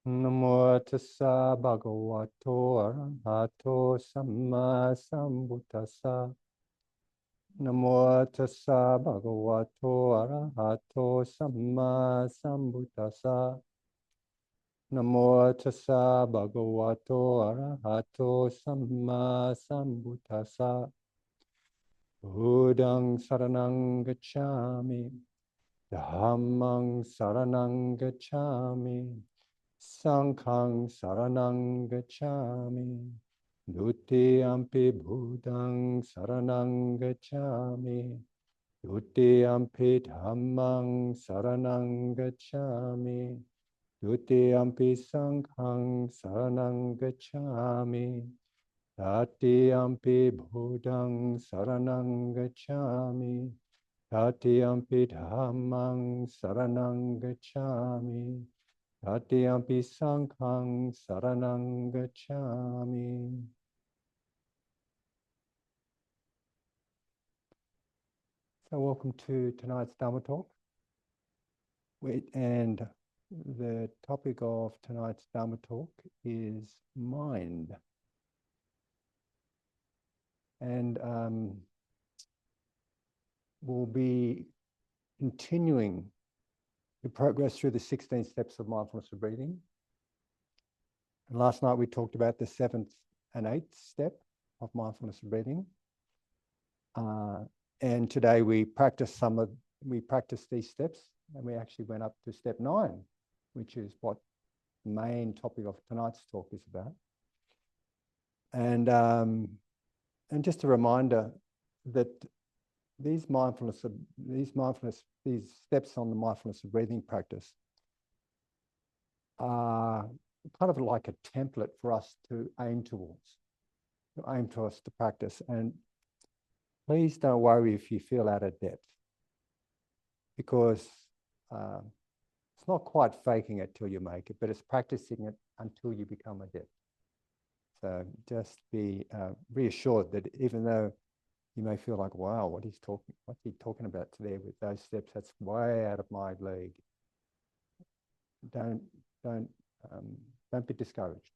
Namo tassa bhagavato arahato samma sambuddhassa. Namo tassa bhagavato arahato samma sambuddhassa. Namo tassa bhagavato arahato samma sambuddhassa. Buddhang saranang gacchami. Dhammang saranang gacchami. Sanghang saranang gacchami. Dutiyampi Buddhang saranang gacchami. Dutiyampi Dhammang saranang gacchami. Dutiyampi Sanghang saranang gacchami. Tatiyampi Buddhang saranang gacchami. Tatiyampi Dhammang saranang gacchami. Tatiyampi Sanghang saranang gacchami. So welcome to tonight's Dharma talk. And the topic of tonight's Dharma talk is mind. And we'll be continuing the progress through the 16 steps of mindfulness of breathing. And last night we talked about the 7th and 8th step of mindfulness of breathing. And today we practice these steps, and we actually went up to step 9, which is what the main topic of tonight's talk is about. And just a reminder that these steps on the mindfulness of breathing practice are kind of like a template for us to aim towards, to practice. And please don't worry if you feel out of depth, because it's not quite faking it till you make it, but it's practicing it until you become adept. So just be reassured that even though you may feel like, wow, what's he talking about today with those steps? That's way out of my league. Don't be discouraged.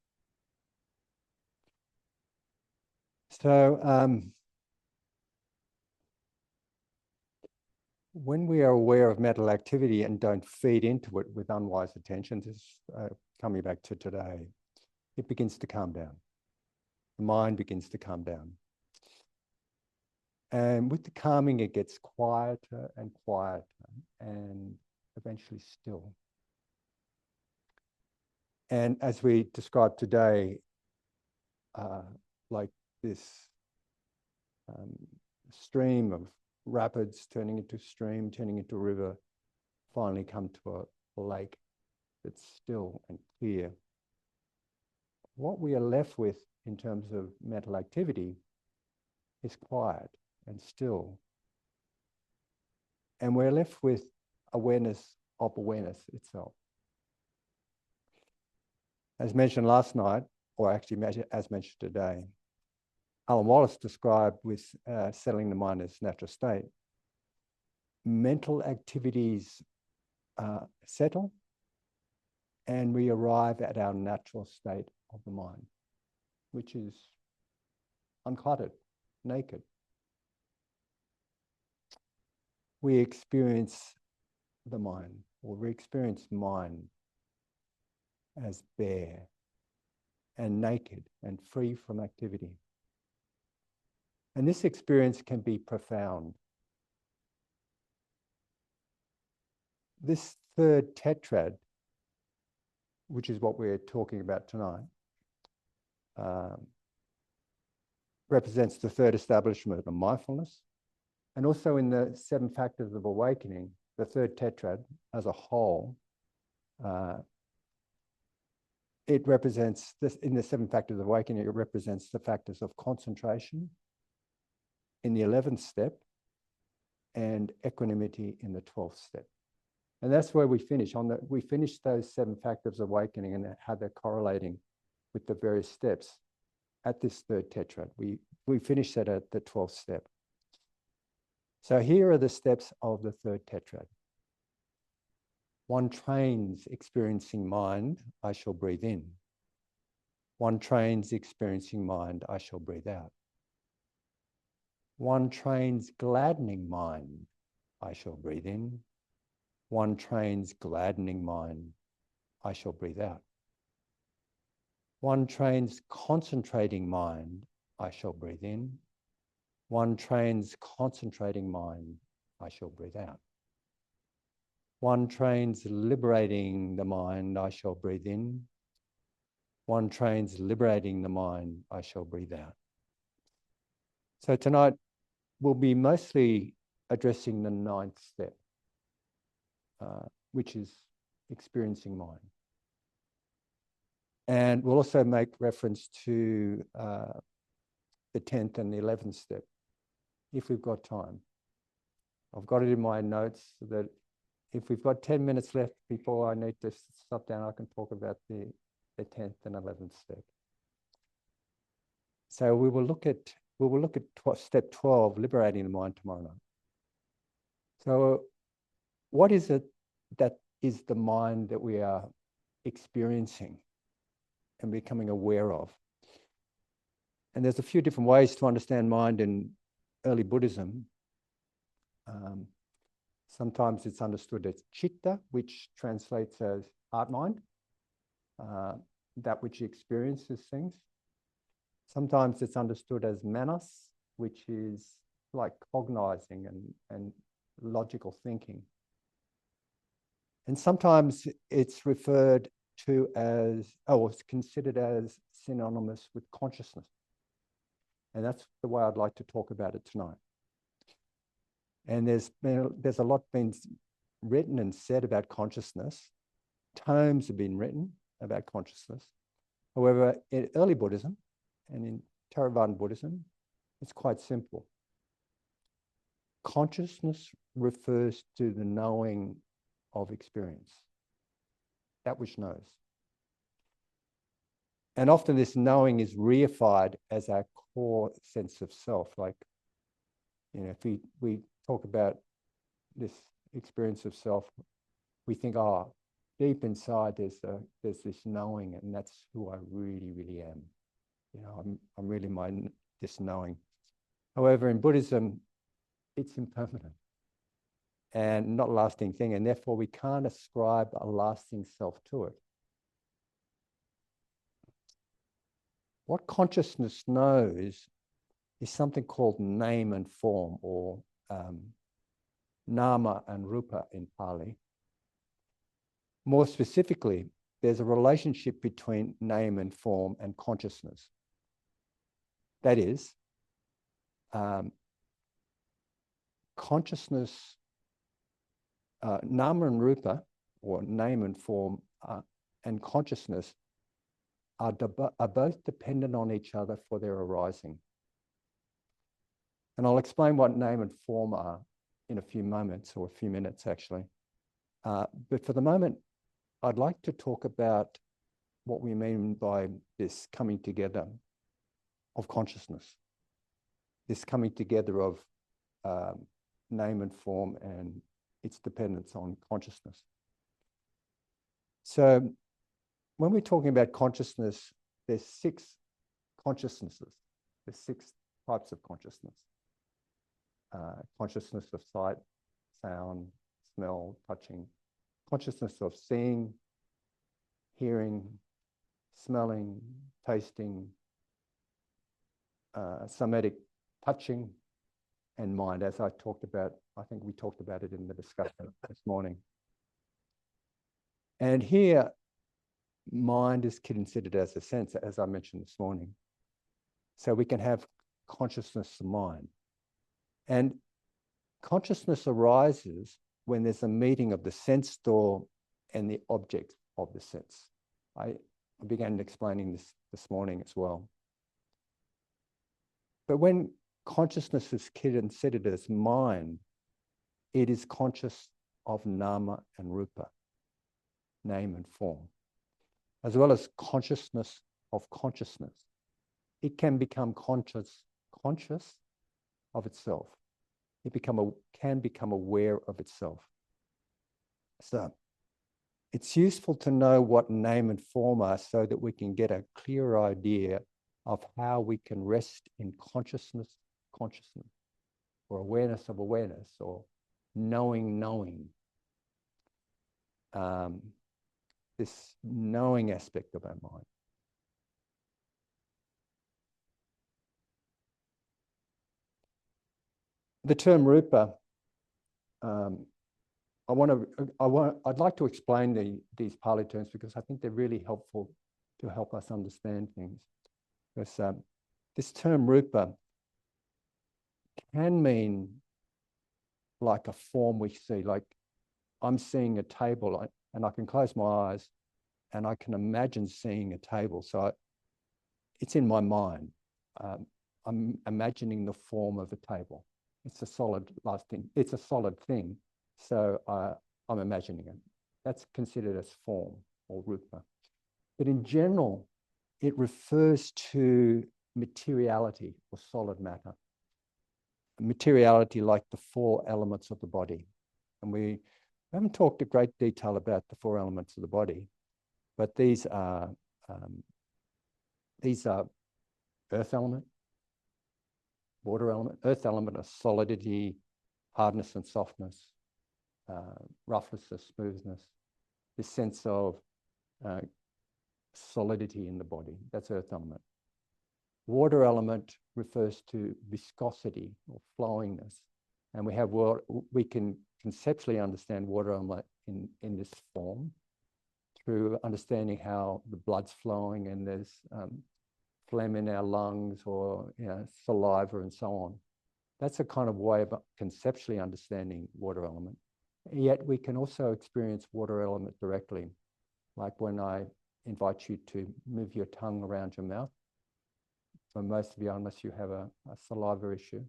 So when we are aware of mental activity and don't feed into it with unwise attention, this is coming back to today, it begins to calm down. The mind begins to calm down. And with the calming, it gets quieter and quieter and eventually still. And as we described today, like this stream of rapids turning into stream, turning into a river, finally come to a lake that's still and clear. What we are left with in terms of mental activity is quiet and still. And we're left with awareness of awareness itself. As mentioned last night, or actually as mentioned today, Alan Wallace described with settling the mind as natural state. Mental activities settle, and we arrive at our natural state of the mind, which is uncluttered, naked. We experience the mind, or we experience mind as bare and naked and free from activity. And this experience can be profound. This third tetrad, which is what we're talking about tonight, represents the third establishment of mindfulness. And also in the 7 factors of awakening, the third tetrad as a whole, it represents this. In the 7 factors of awakening, it represents the factors of concentration in the 11th step and equanimity in the 12th step. And that's where we finish. We finished those 7 factors of awakening and how they're correlating with the various steps at this third tetrad. We finished that at the 12th step. So here are the steps of the third tetrad. One trains experiencing mind, I shall breathe in. One trains experiencing mind, I shall breathe out. One trains gladdening mind, I shall breathe in. One trains gladdening mind, I shall breathe out. One trains concentrating mind, I shall breathe in. One trains concentrating mind, I shall breathe out. One trains liberating the mind, I shall breathe in. One trains liberating the mind, I shall breathe out. So tonight we'll be mostly addressing the ninth step, which is experiencing mind. And we'll also make reference to the 10th and the 11th step, if we've got time. I've got it in my notes that if we've got 10 minutes left before I need to stop down, I can talk about the 10th and 11th step. So we will look at step 12, liberating the mind, tomorrow night. So what is it that is the mind that we are experiencing and becoming aware of? And there's a few different ways to understand mind in early Buddhism. Sometimes it's understood as chitta, which translates as heart mind, that which experiences things. Sometimes it's understood as manas, which is like cognizing and logical thinking. And sometimes it's referred to as, it's considered as synonymous with consciousness. And that's the way I'd like to talk about it tonight. And there's a lot been written and said about consciousness. Tomes have been written about consciousness. However, in early Buddhism and in Theravada Buddhism, it's quite simple. Consciousness refers to the knowing of experience, that which knows. And often this knowing is reified as our core sense of self. Like, if we talk about this experience of self, we think, deep inside there's this knowing, and that's who I really, really am. I'm really this knowing. However, in Buddhism, it's impermanent and not a lasting thing, and therefore we can't ascribe a lasting self to it. What consciousness knows is something called name and form, or nama and rupa in Pali. More specifically, there's a relationship between name and form and consciousness. That is, consciousness, nama and rupa, or name and form, and consciousness are both dependent on each other for their arising. And I'll explain what name and form are in a few moments, or a few minutes actually. But for the moment, I'd like to talk about what we mean by this coming together of consciousness, this coming together of name and form and its dependence on consciousness. So when we're talking about consciousness, there's 6 consciousnesses. There's 6 types of consciousness. Consciousness of sight, sound, smell, touching. Consciousness of seeing, hearing, smelling, tasting, somatic touching, and mind, as I talked about. I think we talked about it in the discussion this morning. And here, mind is considered as a sense, as I mentioned this morning. So we can have consciousness of mind. And consciousness arises when there's a meeting of the sense door and the object of the sense. I began explaining this morning as well. But when consciousness is considered as mind, it is conscious of nama and rupa, name and form, as well as consciousness of consciousness. It can become conscious of itself. It can become aware of itself. So It's useful to know what name and form are so that we can get a clear idea of how we can rest in consciousness, or awareness of awareness, or knowing. This knowing aspect of our mind. The term rupa, I'd like to explain these Pali terms because I think they're really helpful to help us understand things. Because this term rupa can mean like a form we see, like I'm seeing a table and I can close my eyes and I can imagine seeing a table. So it's in my mind. I'm imagining the form of a table. It's a solid thing. It's a solid thing. So I'm imagining it. That's considered as form or rupa. But in general, it refers to materiality or solid matter. Materiality like the 4 elements of the body. And we haven't talked in great detail about the 4 elements of the body, but these are earth element, water element. Earth element is solidity, hardness and softness, roughness and smoothness, this sense of solidity in the body. That's earth element. Water element refers to viscosity or flowingness. And we can conceptually understand water element in this form through understanding how the blood's flowing and there's phlegm in our lungs or saliva and so on. That's a kind of way of conceptually understanding water element. Yet we can also experience water element directly, like when I invite you to move your tongue around your mouth. For most of you, unless you have a saliva issue,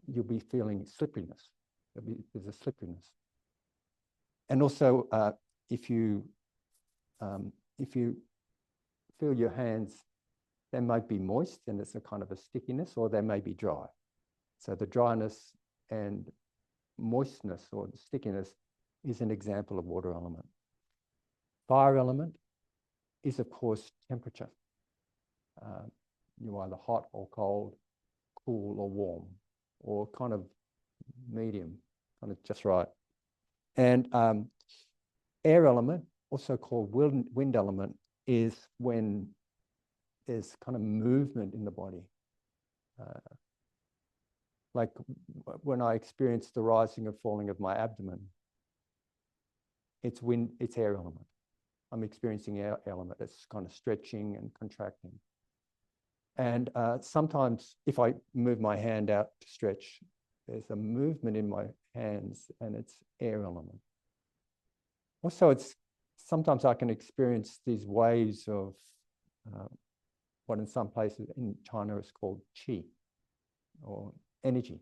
you'll be feeling slipperiness. There's a slipperiness. And also, if you feel your hands, they might be moist and it's a kind of a stickiness, or they may be dry. So the dryness and moistness or the stickiness is an example of water element. Fire element is, of course, temperature. You're either hot or cold, cool or warm, or kind of medium, kind of just right. And air element, also called wind element, is when there's kind of movement in the body. Like when I experience the rising and falling of my abdomen, it's air element. I'm experiencing air element. It's kind of stretching and contracting. And sometimes if I move my hand out to stretch, there's a movement in my hands and it's air element. Also, sometimes I can experience these waves of what in some places in China is called qi, or energy,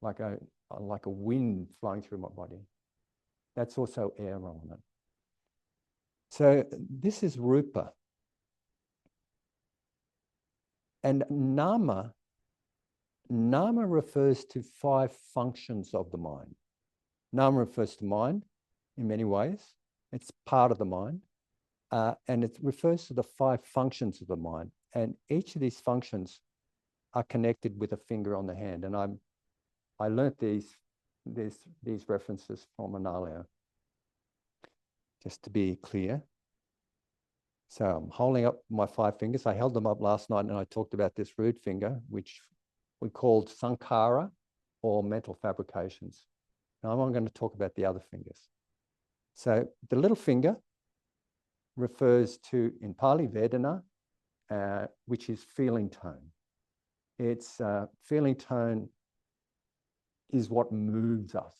like a wind flowing through my body. That's also air element. So this is rupa. And nama refers to 5 functions of the mind. Nama refers to mind in many ways. It's part of the mind. And it refers to the 5 functions of the mind. And each of these functions are connected with a finger on the hand. And I learnt these references from Analia, just to be clear. So I'm holding up my 5 fingers. I held them up last night and I talked about this root finger, which we called sankhara, or mental fabrications. Now I'm going to talk about the other fingers. So the little finger refers to, in Pali, Vedana, which is feeling tone. It's feeling tone is what moves us.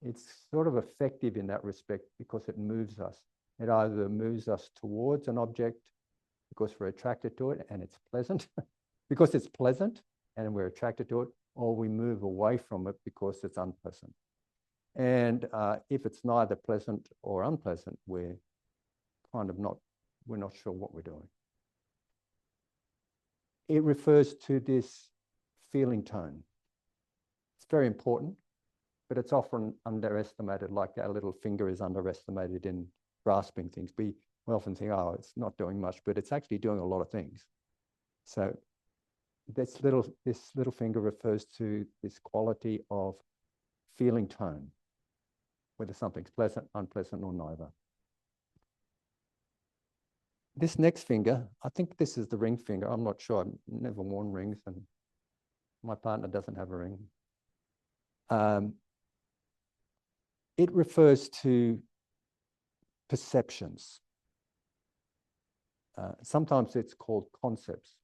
It's sort of effective in that respect because it moves us. It either moves us towards an object because we're attracted to it and it's pleasant, because it's pleasant and we're attracted to it, or we move away from it because it's unpleasant. And if it's neither pleasant or unpleasant, we're not sure what we're doing. It refers to this feeling tone. It's very important but it's often underestimated, like our little finger is underestimated in grasping things. We often think, oh, it's not doing much, but it's actually doing a lot of things. So this little finger refers to this quality of feeling tone, whether something's pleasant, unpleasant, or neither. This next finger, I think this is the ring finger. I'm not sure. I've never worn rings, and my partner doesn't have a ring. It refers to perceptions. Sometimes it's called concepts.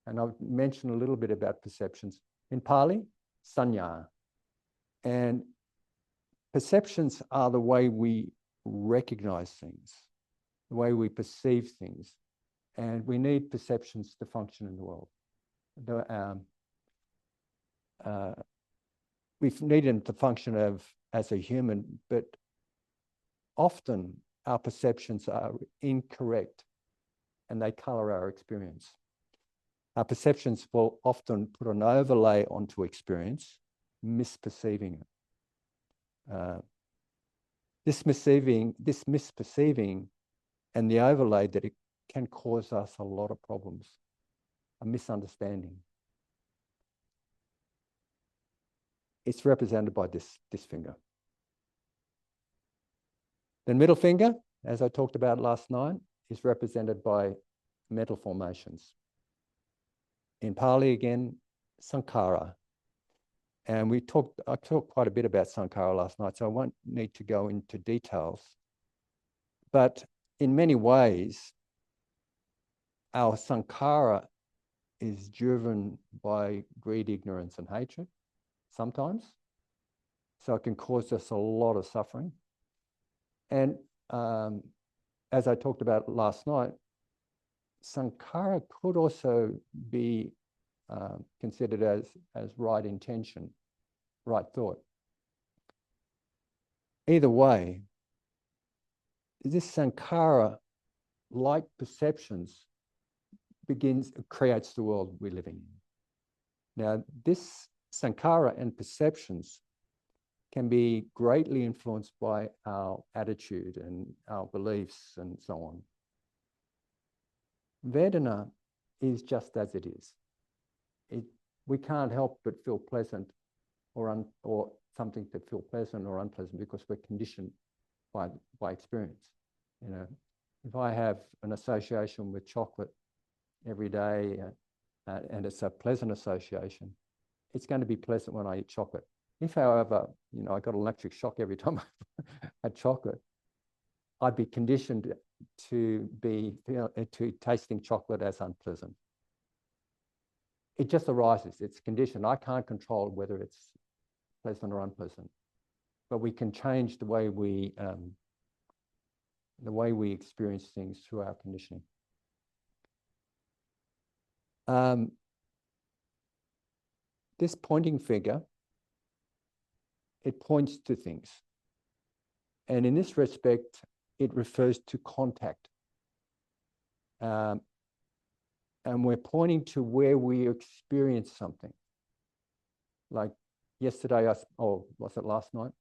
And I've mentioned a little bit about perceptions. In Pali, sanya. And perceptions are the way we recognize things, the way we perceive things. And we need perceptions to function in the world. We've needed them to function as a human, but often our perceptions are incorrect and they color our experience. Our perceptions will often put an overlay onto experience, misperceiving it. This misperceiving and the overlay that it can cause us a lot of problems, a misunderstanding. It's represented by this finger. The middle finger, as I talked about last night, is represented by mental formations. In Pali again, sankhara. And I talked quite a bit about sankhara last night, so I won't need to go into details. But in many ways, our sankhara is driven by greed, ignorance, and hatred sometimes. So it can cause us a lot of suffering. And as I talked about last night, sankhara could also be considered as right intention, right thought. Either way, this sankhara, like perceptions, creates the world we're living in. Now, this sankhara and perceptions can be greatly influenced by our attitude and our beliefs and so on. Vedana is just as it is. We can't help but feel pleasant or something to feel pleasant or unpleasant because we're conditioned by experience. You know, if I have an association with chocolate every day and it's a pleasant association, it's going to be pleasant when I eat chocolate. If, however, I got an electric shock every time I had chocolate, I'd be conditioned to tasting chocolate as unpleasant. It just arises. It's conditioned. I can't control whether it's pleasant or unpleasant, but we can change the way we experience things through our conditioning. This pointing finger, it points to things. And in this respect, it refers to contact. And we're pointing to where we experience something. Like yesterday, or was it last night?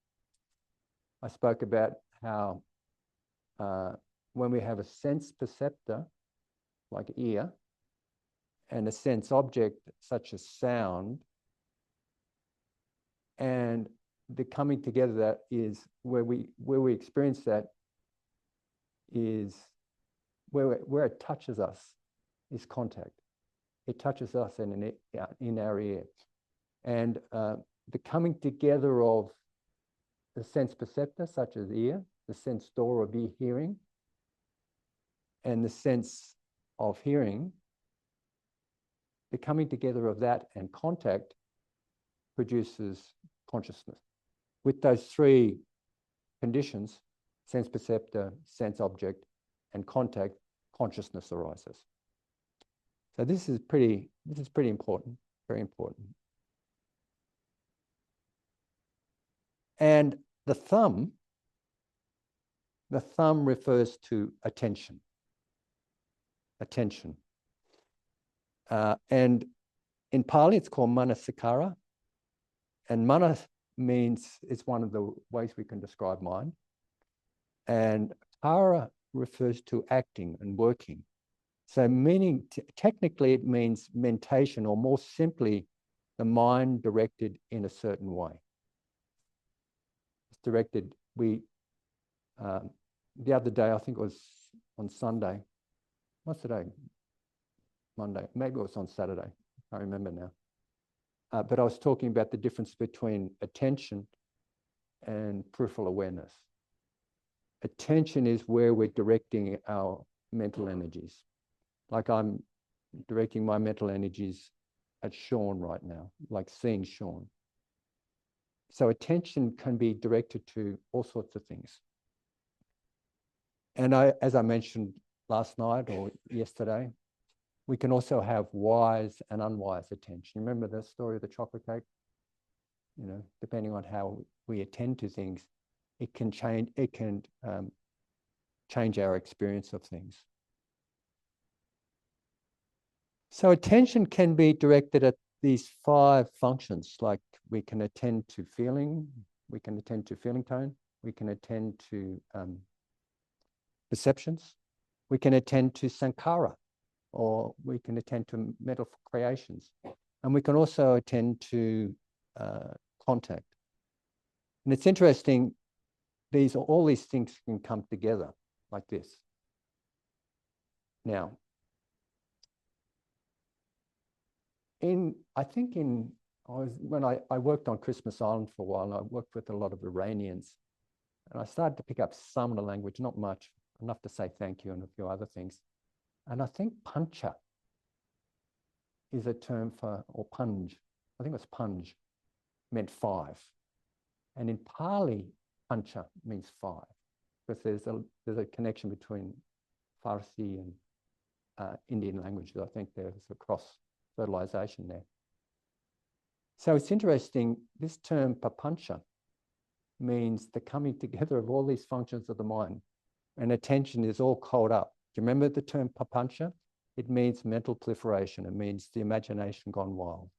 I spoke about how when we have a sense perceptor, like ear, and a sense object, such as sound, and the coming together that is where we experience that is where it touches us is contact. It touches us in our ear. And the coming together of the sense perceptor, such as ear, the sense door of hearing, and the sense of hearing, the coming together of that and contact produces consciousness. With those three conditions, sense perceptor, sense object, and contact, consciousness arises. So this is pretty important, very important. And the thumb refers to attention. Attention. And in Pali, it's called manasikara. And means it's one of the ways we can describe mind. And para refers to acting and working. So meaning, technically it means mentation, or more simply, the mind directed in a certain way. It's directed, the other day, I think it was on Sunday. What's the day? Monday. Maybe it was on Saturday. I remember now. But I was talking about the difference between attention and peripheral awareness. Attention is where we're directing our mental energies. Like I'm directing my mental energies at Sean right now, like seeing Sean. So attention can be directed to all sorts of things. And as I mentioned last night or yesterday, we can also have wise and unwise attention. Remember the story of the chocolate cake? You know, depending on how we attend to things, it can change. It can change our experience of things. So attention can be directed at these 5 functions. Like we can attend to feeling, we can attend to feeling tone, we can attend to perceptions, we can attend to sankhara, or we can attend to mental creations. And we can also attend to contact. And it's interesting, all these things can come together like this. Now, when I worked on Christmas Island for a while, and I worked with a lot of Iranians, and I started to pick up some of the language, not much, enough to say thank you and a few other things. And I think pancha is a term for, or punj, I think it was punj, meant 5. And in Pali, pancha means 5, because there's a connection between Farsi and Indian languages. I think there's a cross-fertilization there. So it's interesting, this term papancha means the coming together of all these functions of the mind, and attention is all caught up. Do you remember the term papancha? It means mental proliferation. It means the imagination gone wild.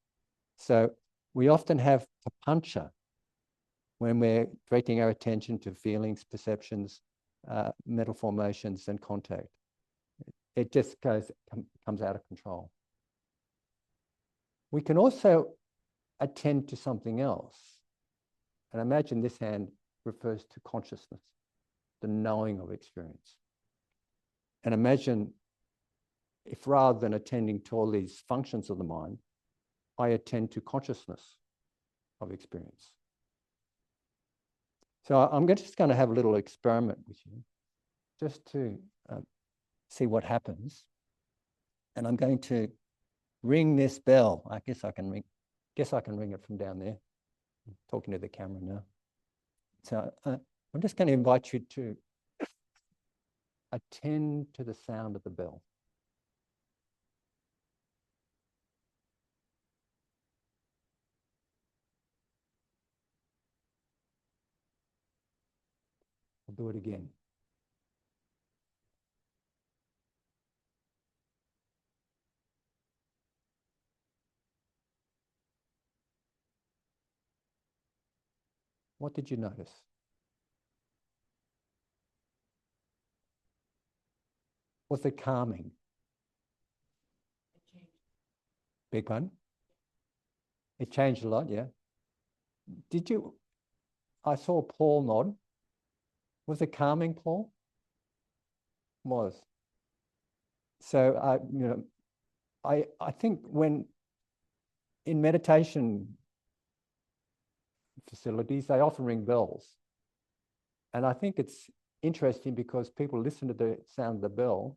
So we often have papancha when we're directing our attention to feelings, perceptions, mental formations, and contact. It just comes out of control. We can also attend to something else. And imagine this hand refers to consciousness, the knowing of experience. And imagine if rather than attending to all these functions of the mind, I attend to consciousness of experience. So I'm just going to have a little experiment with you, just to see what happens. And I'm going to ring this bell. I guess I can ring it from down there. I'm talking to the camera now. So I'm just going to invite you to attend to the sound of the bell. I'll do it again. What did you notice? Was it calming? Big one? It changed a lot, yeah. I saw Paul nod. Was it calming, Paul? Was. So, I think when in meditation facilities, they often ring bells. And I think it's interesting because people listen to the sound of the bell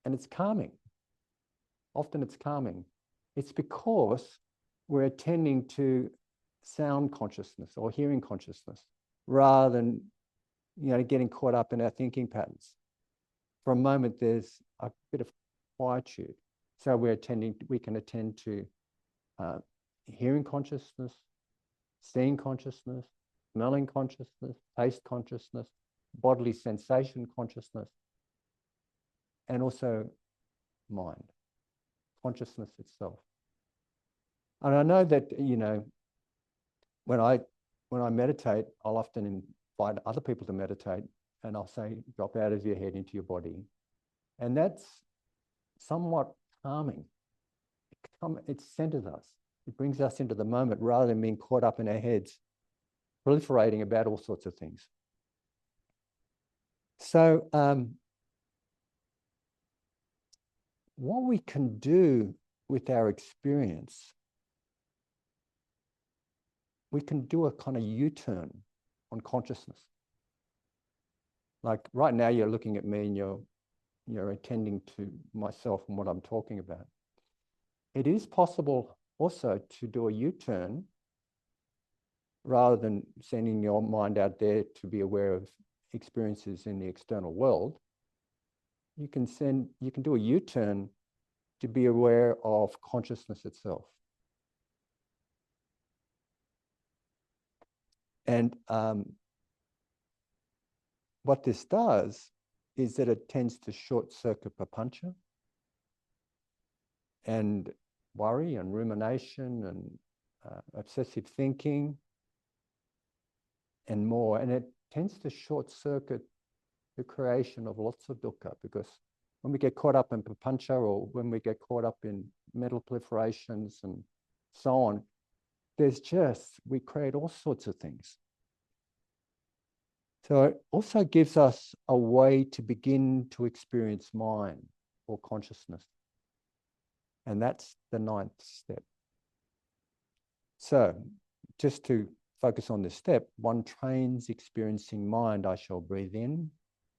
and it's calming. Often it's calming. It's because we're attending to sound consciousness or hearing consciousness rather than, getting caught up in our thinking patterns. For a moment, there's a bit of quietude. So we can attend to hearing consciousness, seeing consciousness, smelling consciousness, taste consciousness, bodily sensation consciousness, and also mind, consciousness itself. And I know that, when I meditate, I'll often invite other people to meditate, and I'll say, drop out of your head into your body. And that's somewhat calming. It centers us. It brings us into the moment rather than being caught up in our heads, proliferating about all sorts of things. So what we can do with our experience, we can do a kind of U-turn on consciousness. Like right now you're looking at me and you're attending to myself and what I'm talking about. It is possible also to do a U-turn rather than sending your mind out there to be aware of experiences in the external world. You can do a U-turn to be aware of consciousness itself. And what this does is that it tends to short circuit papancha and worry and rumination and obsessive thinking and more. And it tends to short circuit the creation of lots of dukkha, because when we get caught up in papancha, or when we get caught up in mental proliferations and so on, we create all sorts of things. So it also gives us a way to begin to experience mind or consciousness. And that's the 9th step. So just to focus on this step, one trains experiencing mind, I shall breathe in.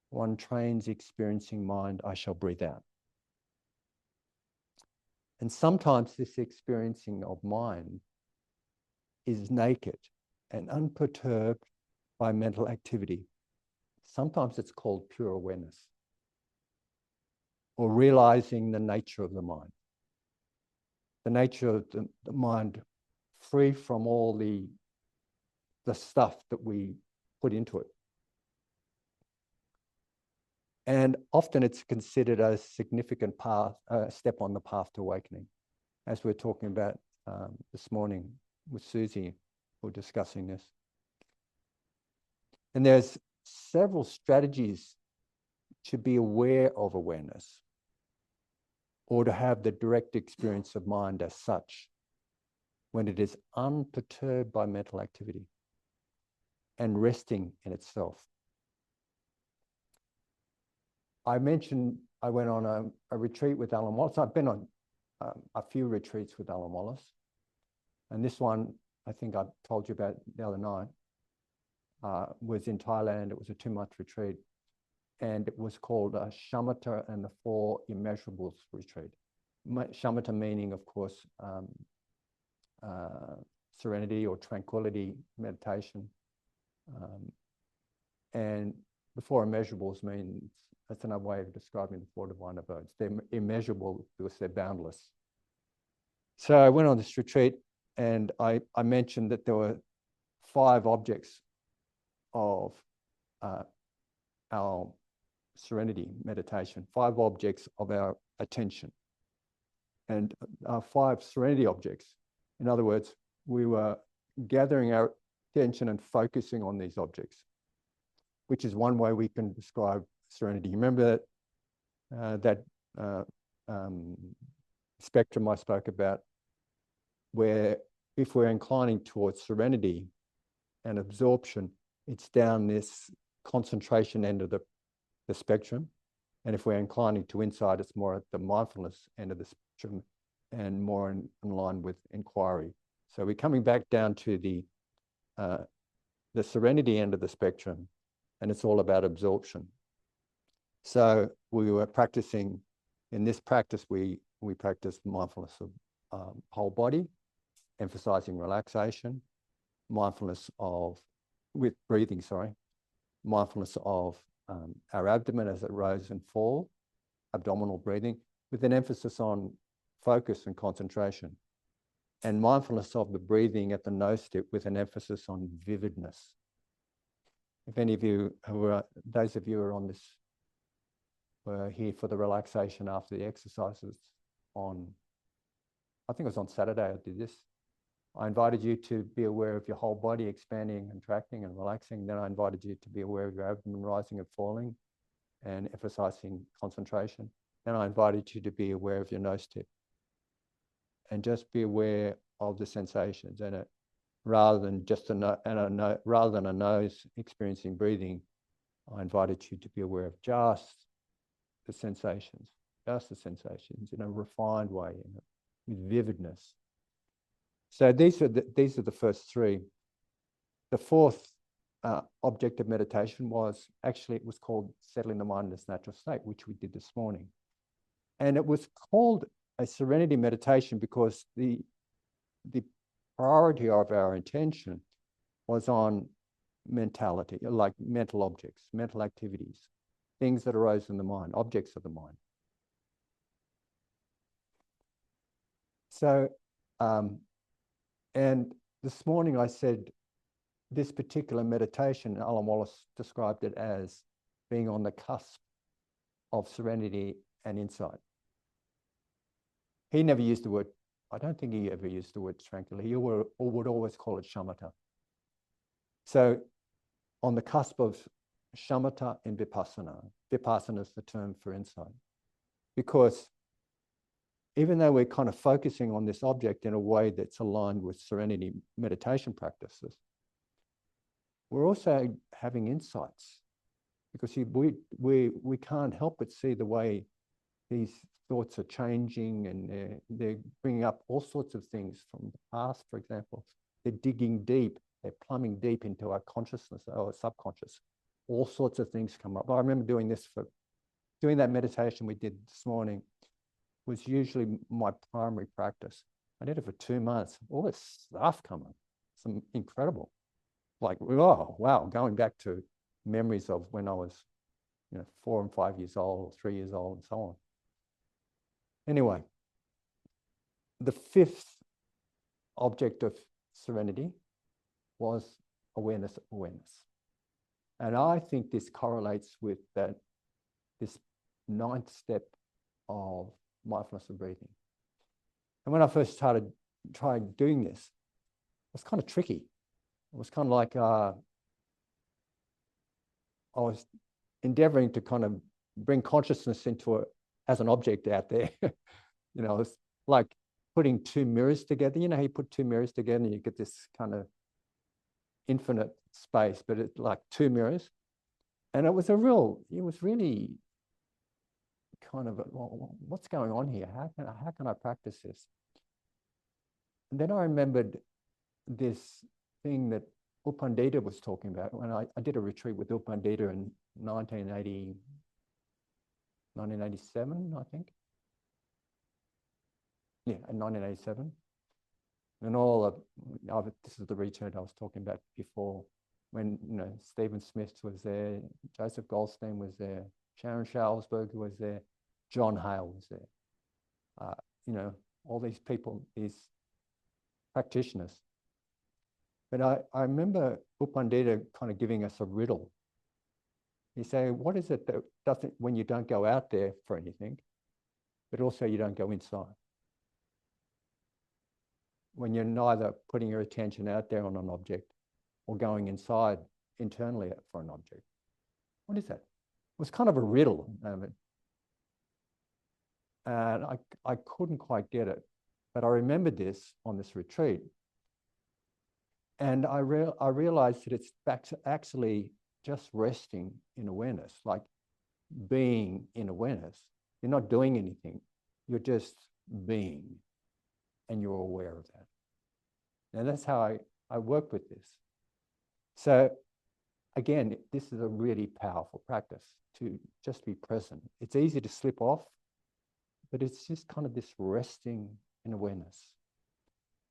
One trains experiencing mind, I shall breathe out. And sometimes this experiencing of mind is naked and unperturbed by mental activity. Sometimes it's called pure awareness, or realizing the nature of the mind. The nature of the mind free from all the stuff that we put into it. And often it's considered a significant step on the path to awakening. As we're talking about this morning with Susie, we're discussing this. And there's several strategies to be aware of awareness, or to have the direct experience of mind as such, when it is unperturbed by mental activity and resting in itself. I mentioned I went on a retreat with Alan Wallace. I've been on a few retreats with Alan Wallace. And this one, I think I told you about the other night, was in Thailand. It was a 2-month retreat. And it was called Shamatha and the 4 Immeasurables retreat. Shamatha meaning, of course, serenity or tranquility meditation. And the 4 immeasurables means, that's another way of describing the 4 divine abodes. They're immeasurable because they're boundless. So I went on this retreat, and I mentioned that there were 5 objects of our serenity meditation, 5 objects of our attention. And 5 serenity objects. In other words, we were gathering our attention and focusing on these objects, which is one way we can describe serenity. You remember that spectrum I spoke about, where if we're inclining towards serenity and absorption, it's down this concentration end of the spectrum. And if we're inclining to insight, it's more at the mindfulness end of the spectrum and more in line with inquiry. So we're coming back down to the serenity end of the spectrum, and it's all about absorption. So we were practicing, in this practice, we practiced mindfulness of whole body, emphasizing relaxation, mindfulness of, with breathing, mindfulness of our abdomen as it rose and fall, abdominal breathing, with an emphasis on focus and concentration, and mindfulness of the breathing at the nose tip with an emphasis on vividness. If any of you those of you who are on this, were here for the relaxation after the exercises on, I think it was on Saturday I did this. I invited you to be aware of your whole body expanding, contracting, and relaxing. Then I invited you to be aware of your abdomen rising and falling and emphasizing concentration. Then I invited you to be aware of your nose tip and just be aware of the sensations. And rather than just rather than a nose experiencing breathing, I invited you to be aware of just the sensations in a refined way, with vividness. So these are the first three. The fourth object of meditation was called settling the mind in its natural state, which we did this morning. And it was called a serenity meditation because the priority of our intention was on mentality, like mental objects, mental activities, things that arose in the mind, objects of the mind. So, and this morning I said this particular meditation, Alan Wallace described it as being on the cusp of serenity and insight. He never used the word, I don't think he ever used the word tranquility. He would always call it shamatha. So on the cusp of shamatha and vipassana. Vipassana is the term for insight. Because even though we're kind of focusing on this object in a way that's aligned with serenity meditation practices, we're also having insights. Because we can't help but see the way these thoughts are changing, and they're bringing up all sorts of things from the past, for example. They're digging deep, they're plumbing deep into our consciousness, our subconscious. All sorts of things come up. I remember doing that meditation we did this morning was usually my primary practice. I did it for 2 months. All this stuff coming, some incredible. Like, oh, wow, going back to memories of when I was 4 and 5 years old, or 3 years old, and so on. Anyway, the fifth object of serenity was awareness. And I think this correlates with this ninth step of mindfulness of breathing. And when I first tried doing this, it was kind of tricky. It was kind of like I was endeavoring to kind of bring consciousness into as an object out there. It's like putting two mirrors together. You know how you put two mirrors together and you get this kind of infinite space, but it's like two mirrors. And it was really kind of, well, what's going on here? How can I practice this? And then I remembered this thing that U Pandita was talking about when I did a retreat with U Pandita in 1987, I think. Yeah, in 1987. And this is the retreat I was talking about before, when Stephen Smith was there, Joseph Goldstein was there, Sharon Shalsberg was there, John Hale was there. All these people, these practitioners. But I remember U Pandita kind of giving us a riddle. He said, what is it that doesn't, when you don't go out there for anything, but also you don't go inside? When you're neither putting your attention out there on an object or going inside internally for an object. What is that? It was kind of a riddle. And I couldn't quite get it. But I remembered this on this retreat. And I realized that it's actually just resting in awareness, like being in awareness. You're not doing anything. You're just being, and you're aware of that. And that's how I work with this. So again, this is a really powerful practice, to just be present. It's easy to slip off, but it's just kind of this resting in awareness.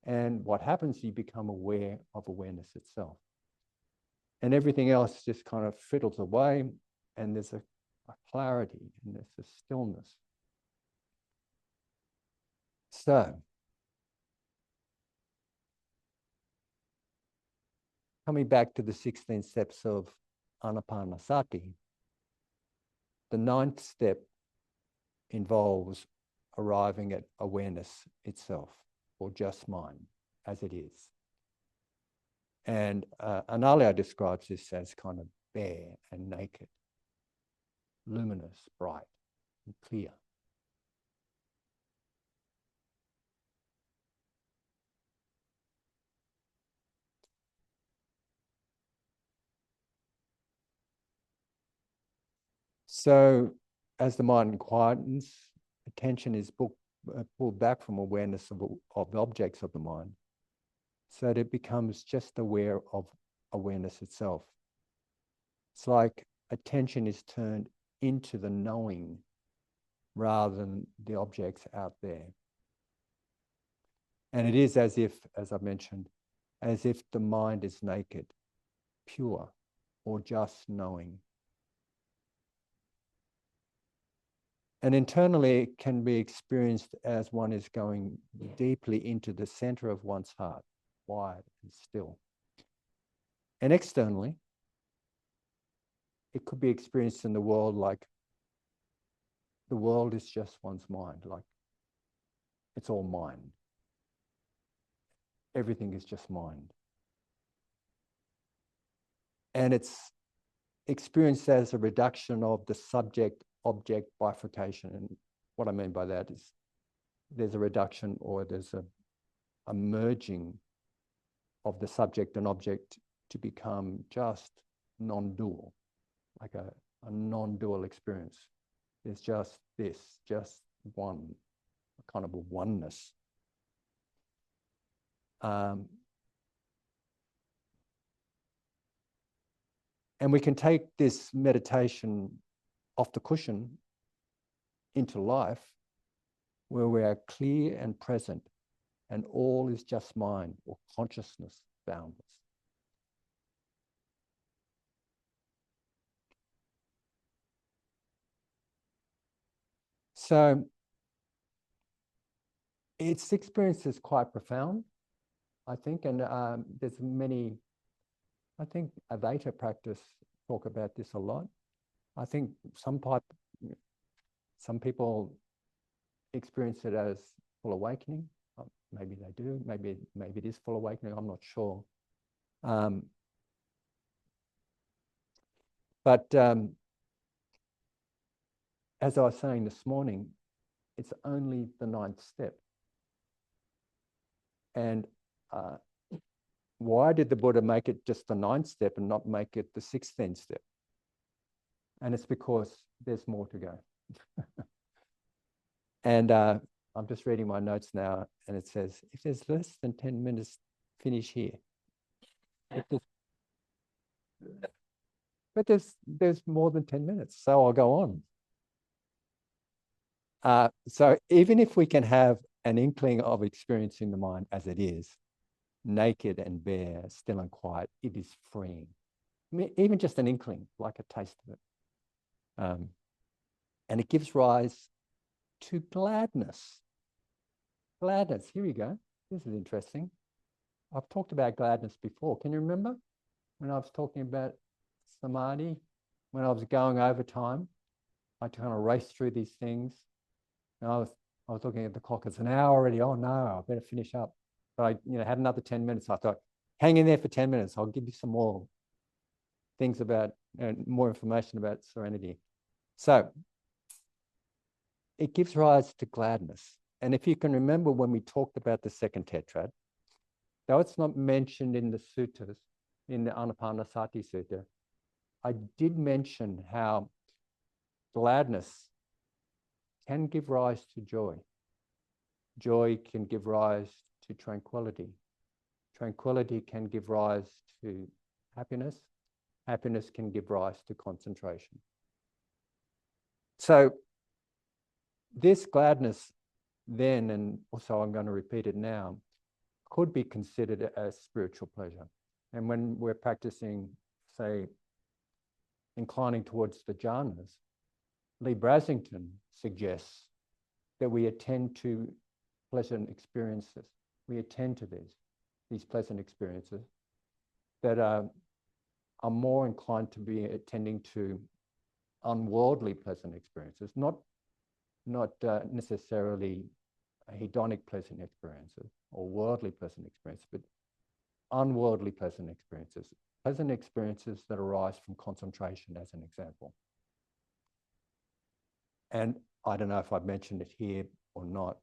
And what happens, you become aware of awareness itself. And everything else just kind of fiddles away, and there's a clarity, and there's a stillness. So, coming back to the 16 steps of Anapanasati, the 9th step involves arriving at awareness itself, or just mind. as it is. And Analia describes this as kind of bare and naked, luminous, bright, and clear. So as the mind quietens, attention is pulled back from awareness of the objects of the mind, so that it becomes just aware of awareness itself. It's like attention is turned into the knowing rather than the objects out there. And it is as if, as I've mentioned, as if the mind is naked, pure, or just knowing. And internally, it can be experienced as one is going deeply into the center of one's heart, wide and still. And externally, it could be experienced in the world like the world is just one's mind, like it's all mind. Everything is just mind. And it's experienced as a reduction of the subject-object bifurcation. And what I mean by that is there's a reduction, or there's a merging of the subject and object to become just non-dual, like a non-dual experience. There's just this, just one, a kind of a oneness. And we can take this meditation off the cushion into life, where we are clear and present, and all is just mind, or consciousness boundless. So its experience is quite profound, I think, and there's many, I think Advaita practice talk about this a lot. I think some people experience it as full awakening. Maybe they do, maybe it is full awakening, I'm not sure. But as I was saying this morning, it's only the 9th step. And why did the Buddha make it just the 9th step and not make it the 16th step? And it's because there's more to go. And I'm just reading my notes now, and it says, if there's less than 10 minutes, finish here. But there's more than 10 minutes, so I'll go on. So even if we can have an inkling of experiencing the mind as it is, naked and bare, still and quiet, it is freeing. I mean, even just an inkling, like a taste of it. And it gives rise to gladness. Gladness, here we go. This is interesting. I've talked about gladness before. Can you remember when I was talking about samadhi, when I was going over time? I kind of raced through these things. And I was looking at the clock. It's an hour already. Oh no, I better finish up. But I had another 10 minutes. I thought, hang in there for 10 minutes. I'll give you some more things about, more information about serenity. So it gives rise to gladness. And if you can remember when we talked about the second tetrad, though it's not mentioned in the suttas, in the Anapanasati Sutta, I did mention how gladness can give rise to joy. Joy can give rise to tranquility. Tranquility can give rise to happiness. Happiness can give rise to concentration. So this gladness then, and also I'm going to repeat it now, could be considered as spiritual pleasure. And when we're practicing, say, inclining towards the jhanas, Lee Brasington suggests that we attend to pleasant experiences. We attend to these pleasant experiences that are more inclined to be attending to unworldly pleasant experiences, not necessarily hedonic pleasant experiences or worldly pleasant experiences, but unworldly pleasant experiences that arise from concentration, as an example. And I don't know if I've mentioned it here or not,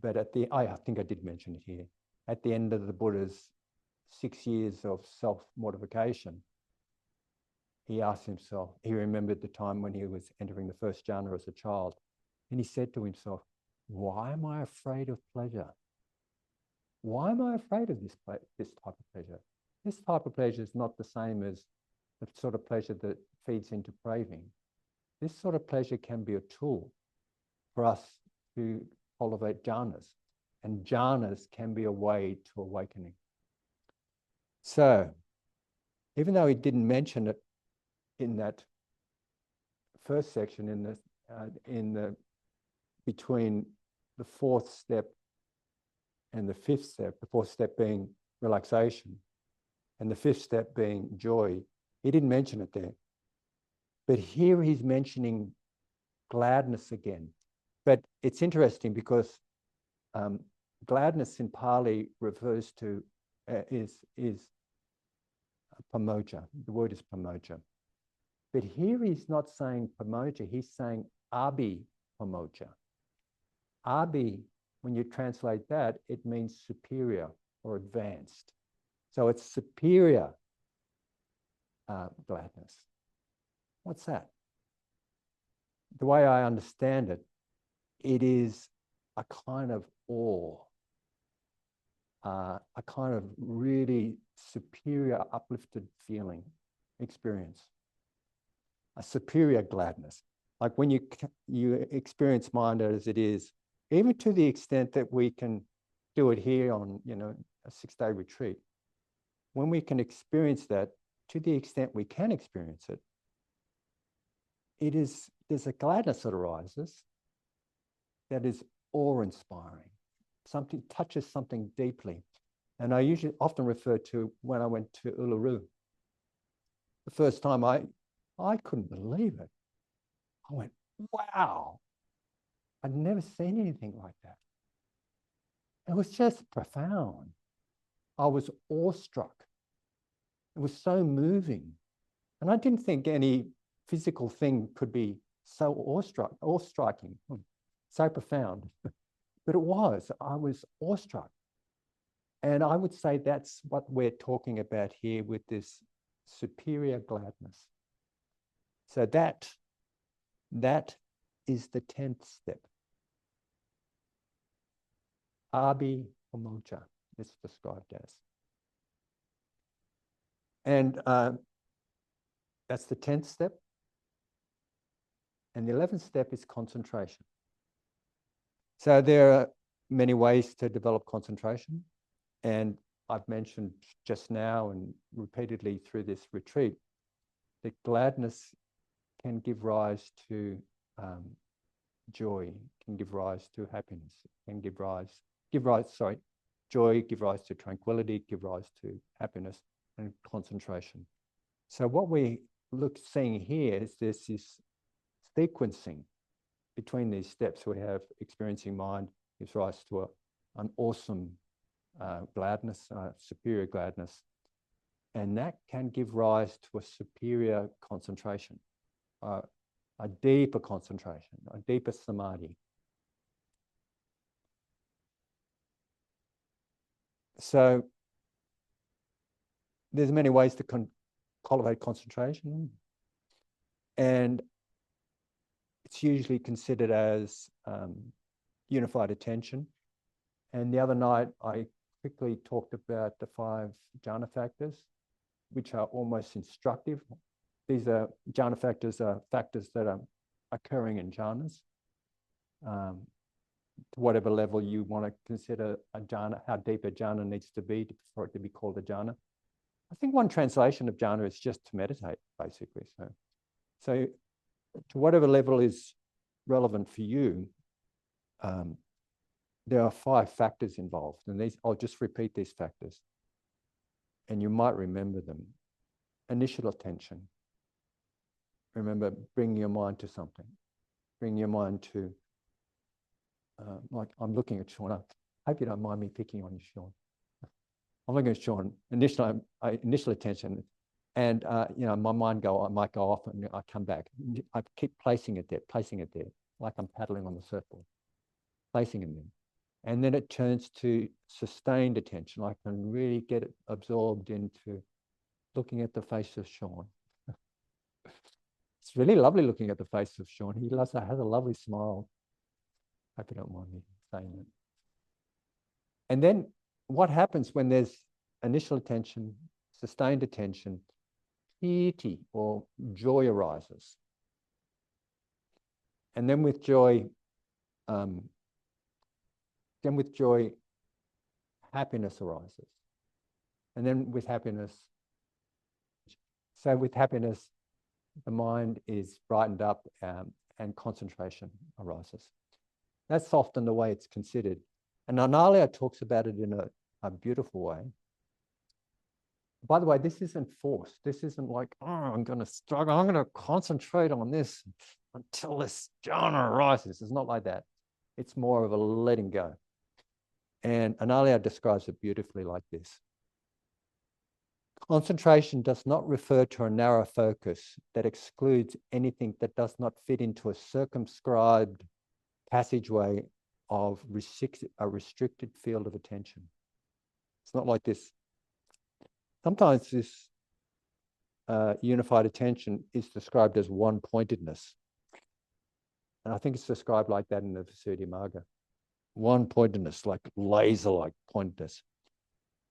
but I think I did mention it here. At the end of the Buddha's 6 years of self-mortification, he asked himself, he remembered the time when he was entering the first jhana as a child, and he said to himself, why am I afraid of pleasure? Why am I afraid of this type of pleasure? This type of pleasure is not the same as the sort of pleasure that feeds into craving. This sort of pleasure can be a tool for us to cultivate jhanas, and jhanas can be a way to awakening. So, even though he didn't mention it in that first section, in the between the fourth step and the fifth step, the fourth step being relaxation, and the fifth step being joy, he didn't mention it there. But here he's mentioning gladness again. But it's interesting because gladness in Pali refers to, is pamoja. The word is pamoja. But here he's not saying pamoja, he's saying abhi pamoja. Abhi, when you translate that, it means superior or advanced. So it's superior gladness. What's that? The way I understand it, it is a kind of awe, a kind of really superior, uplifted feeling, experience, a superior gladness. Like when you experience mind as it is, even to the extent that we can do it here on, a 6-day retreat, when we can experience that, to the extent we can experience it, there's a gladness that arises that is awe-inspiring. Something touches something deeply. And I often refer to when I went to Uluru. The first time I couldn't believe it. I went, wow, I'd never seen anything like that. It was just profound. I was awestruck. It was so moving. And I didn't think any physical thing could be so awe-striking, so profound. But it was. I was awestruck. And I would say that's what we're talking about here with this superior gladness. So that is the 10th step. Abhi pamoja, it's described as. And that's the 10th step. And the 11th step is concentration. So there are many ways to develop concentration. And I've mentioned just now and repeatedly through this retreat that gladness can give rise to joy, can give rise to happiness, can joy give rise to tranquility, give rise to happiness and concentration. So what we seeing here is there's this sequencing between these steps. We have experiencing mind gives rise to an awesome gladness, superior gladness, and that can give rise to a superior concentration, a deeper concentration, a deeper samadhi. So there's many ways to cultivate concentration, and it's usually considered as unified attention. And the other night, I quickly talked about the 5 jhana factors, which are almost instructive. These are jhana factors, are factors that are occurring in jhanas. To whatever level you want to consider a jhana, how deep a jhana needs to be for it to be called a jhana. I think one translation of jhana is just to meditate, basically. So to whatever level is relevant for you, there are 5 factors involved, and I'll just repeat these factors, and you might remember them. Initial attention. Remember, bring your mind to something. Bring your mind to like I'm looking at Sean. I hope you don't mind me picking on you, Sean. I'm looking at Sean, initial attention, and my mind might go off, and I come back. I keep placing it there, like I'm paddling on the surfboard, placing it there. And then it turns to sustained attention. I can really get it absorbed into looking at the face of Sean. It's really lovely looking at the face of Sean. He has a lovely smile. I hope you don't mind me saying that. And then what happens when there's initial attention, sustained attention, piety or joy arises. And then with joy, happiness arises. And then with happiness, the mind is brightened up and concentration arises. That's often the way it's considered. And Analia talks about it in a beautiful way. By the way, this isn't forced. This isn't like, oh, I'm going to struggle. I'm going to concentrate on this until this jhana arises. It's not like that. It's more of a letting go. And Analia describes it beautifully like this. Concentration does not refer to a narrow focus that excludes anything that does not fit into a circumscribed passageway of a restricted field of attention. It's not like this. Sometimes this unified attention is described as one-pointedness. And I think it's described like that in the Visuddhimagga. One-pointedness, like laser-like pointedness.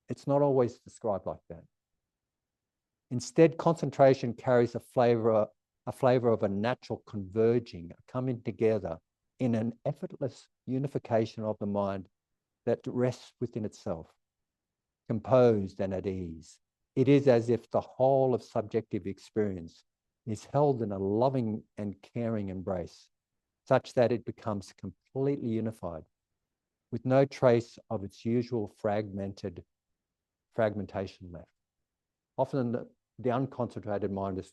It's not always described like that. Instead, concentration carries a flavor of a natural converging, a coming together in an effortless unification of the mind that rests within itself, composed and at ease. It is as if the whole of subjective experience is held in a loving and caring embrace, such that it becomes completely unified, with no trace of its usual fragmentation left. Often the unconcentrated mind is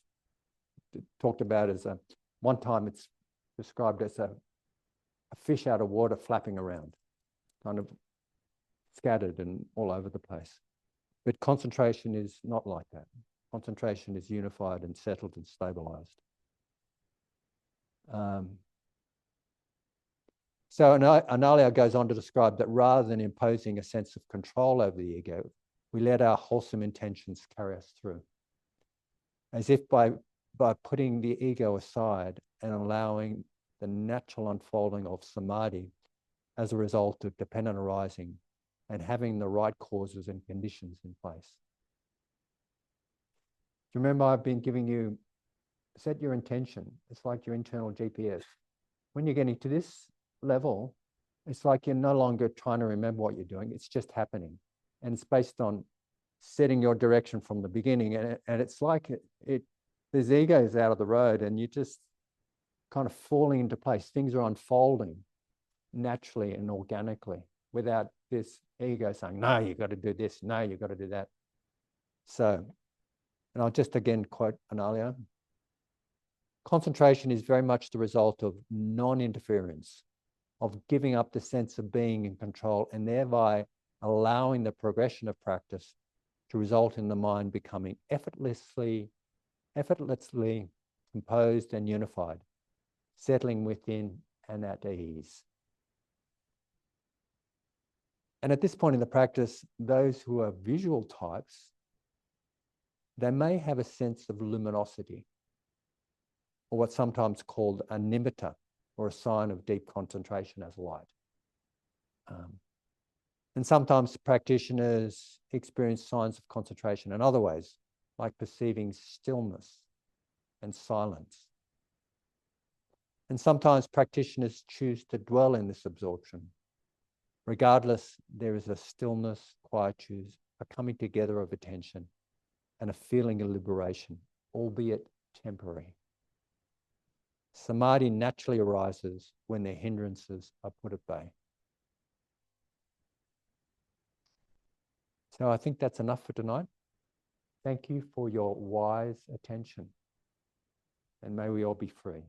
talked about as one time it's described as a fish out of water flapping around, kind of scattered and all over the place. But concentration is not like that. Concentration is unified and settled and stabilized. So Analia goes on to describe that rather than imposing a sense of control over the ego, we let our wholesome intentions carry us through. As if by putting the ego aside and allowing the natural unfolding of samadhi as a result of dependent arising and having the right causes and conditions in place. Do you remember I've been giving you, set your intention. It's like your internal GPS. When you're getting to this level, it's like you're no longer trying to remember what you're doing. It's just happening. And it's based on setting your direction from the beginning. And it's like there's egos out of the road and you just kind of falling into place. Things are unfolding naturally and organically without this ego saying, no, you've got to do this. No, you've got to do that. So, and I'll just again quote Analia. Concentration is very much the result of non-interference, of giving up the sense of being in control and thereby allowing the progression of practice to result in the mind becoming effortlessly composed and unified, settling within and at ease. And at this point in the practice, those who are visual types, they may have a sense of luminosity, or what's sometimes called a nimitta, or a sign of deep concentration as light. And sometimes practitioners experience signs of concentration in other ways, like perceiving stillness and silence. And sometimes practitioners choose to dwell in this absorption. Regardless, there is a stillness, quietude, a coming together of attention, and a feeling of liberation, albeit temporary. Samadhi naturally arises when their hindrances are put at bay. So I think that's enough for tonight. Thank you for your wise attention, and may we all be free.